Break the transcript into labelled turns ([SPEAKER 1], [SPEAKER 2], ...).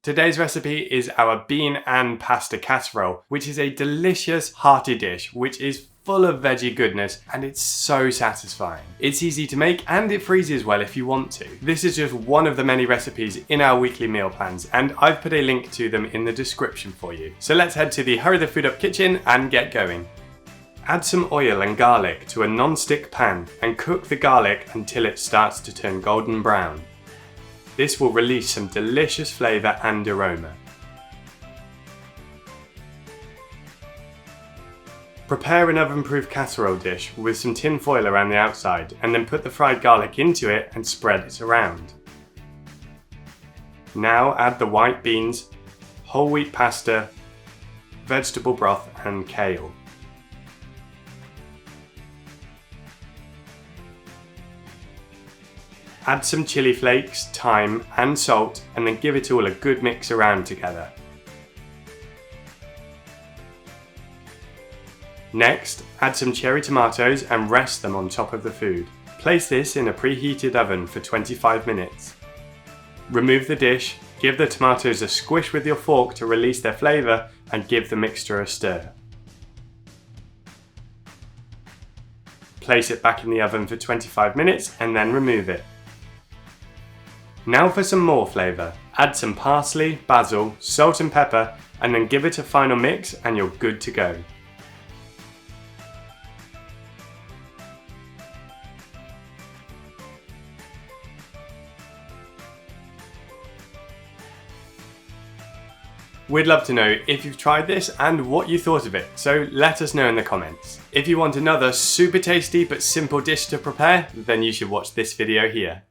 [SPEAKER 1] Today's recipe is our bean and pasta casserole, which is a delicious, hearty dish which is full of veggie goodness and it's so satisfying. It's easy to make and it freezes well if you want to. This is just one of the many recipes in our weekly meal plans and I've put a link to them in the description for you. So let's head to the Hurry the Food Up kitchen and get going. Add some oil and garlic to a non-stick pan and cook the garlic until it starts to turn golden brown. This will release some delicious flavour and aroma. Prepare an oven-proof casserole dish with some tin foil around the outside and then put the fried garlic into it and spread it around. Now add the white beans, whole wheat pasta, vegetable broth and kale. Add some chili flakes, thyme and salt and then give it all a good mix around together. Next, add some cherry tomatoes and rest them on top of the food. Place this in a preheated oven for 25 minutes. Remove the dish, give the tomatoes a squish with your fork to release their flavour and give the mixture a stir. Place it back in the oven for 25 minutes and then remove it. Now for some more flavour. Add some parsley, basil, salt and pepper and then give it a final mix and you're good to go. We'd love to know if you've tried this and what you thought of it, so let us know in the comments. If you want another super tasty but simple dish to prepare, then you should watch this video here.